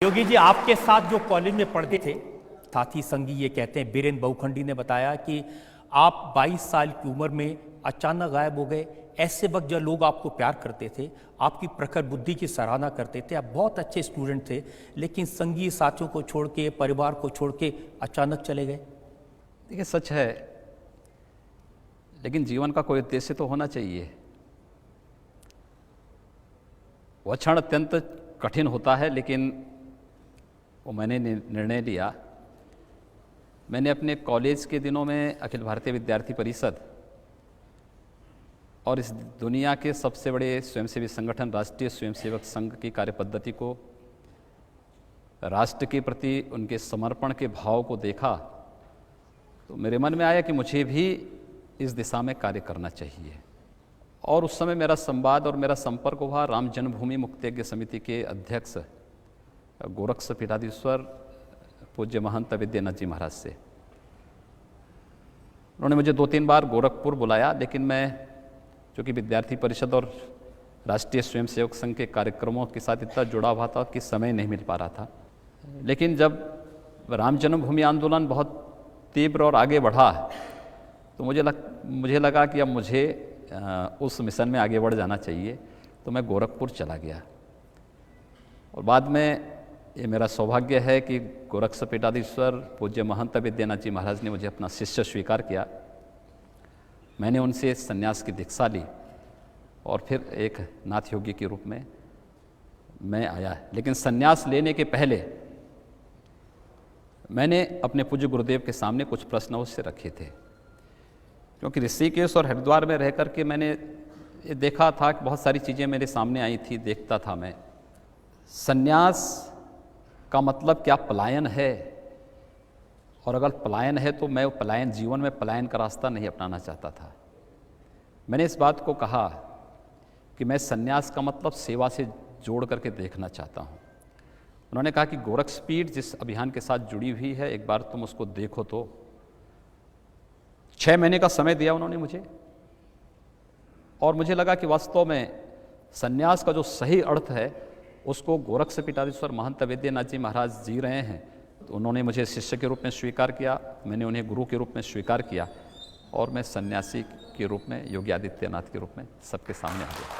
योगी जी, आपके साथ जो कॉलेज में पढ़ते थे साथी संगी ये कहते हैं, बीरेन बहुखंडी ने बताया कि आप 22 साल की उम्र में अचानक गायब हो गए। ऐसे वक्त जब लोग आपको प्यार करते थे, आपकी प्रखर बुद्धि की सराहना करते थे, आप बहुत अच्छे स्टूडेंट थे, लेकिन संगी साथियों को छोड़ के, परिवार को छोड़ के अचानक चले गए। देखिए, सच है, लेकिन जीवन का कोई उद्देश्य तो होना चाहिए। वह क्षण अत्यंत कठिन होता है, लेकिन वो मैंने निर्णय लिया। मैंने अपने कॉलेज के दिनों में अखिल भारतीय विद्यार्थी परिषद और इस दुनिया के सबसे बड़े स्वयंसेवी संगठन राष्ट्रीय स्वयंसेवक संघ की कार्यपद्धति को, राष्ट्र के प्रति उनके समर्पण के भाव को देखा तो मेरे मन में आया कि मुझे भी इस दिशा में कार्य करना चाहिए। और उस समय मेरा संवाद और मेरा संपर्क हुआ राम जन्मभूमि मुक्तिज्ञ समिति के अध्यक्ष गोरक्ष पीठाधीश्वर पूज्य महंत विद्यानाथ जी महाराज से। उन्होंने मुझे 2-3 बार गोरखपुर बुलाया, लेकिन मैं चूँकि विद्यार्थी परिषद और राष्ट्रीय स्वयंसेवक संघ के कार्यक्रमों के साथ इतना जुड़ा हुआ था कि समय नहीं मिल पा रहा था। लेकिन जब राम जन्मभूमि आंदोलन बहुत तीव्र और आगे बढ़ा तो मुझे लगा कि अब मुझे उस मिशन में आगे बढ़ जाना चाहिए, तो मैं गोरखपुर चला गया। और बाद में ये मेरा सौभाग्य है कि गोरक्ष पीठाधीश्वर पूज्य महंत विद्यानाथ जी महाराज ने मुझे अपना शिष्य स्वीकार किया। मैंने उनसे संन्यास की दीक्षा ली और फिर एक नाथ योगी के रूप में मैं आया। लेकिन संन्यास लेने के पहले मैंने अपने पूज्य गुरुदेव के सामने कुछ प्रश्न उससे रखे थे, क्योंकि ऋषिकेश और हरिद्वार में रह करके मैंने ये देखा था कि बहुत सारी चीज़ें मेरे सामने आई थी। देखता था मैं, संन्यास का मतलब क्या पलायन है, और अगर पलायन है तो मैं जीवन में पलायन का रास्ता नहीं अपनाना चाहता था। मैंने इस बात को कहा कि मैं संन्यास का मतलब सेवा से जोड़ करके देखना चाहता हूँ। उन्होंने कहा कि गोरक्षपीठ जिस अभियान के साथ जुड़ी हुई है, एक बार तुम उसको देखो। तो 6 महीने का समय दिया उन्होंने मुझे, और मुझे लगा कि वास्तव में संन्यास का जो सही अर्थ है उसको गोरक्ष पीठाधीश्वर महंत विद्यानाथ जी महाराज जी रहे हैं। तो उन्होंने मुझे शिष्य के रूप में स्वीकार किया, मैंने उन्हें गुरु के रूप में स्वीकार किया, और मैं सन्यासी के रूप में, योगी आदित्यनाथ के रूप में सबके सामने आ गया।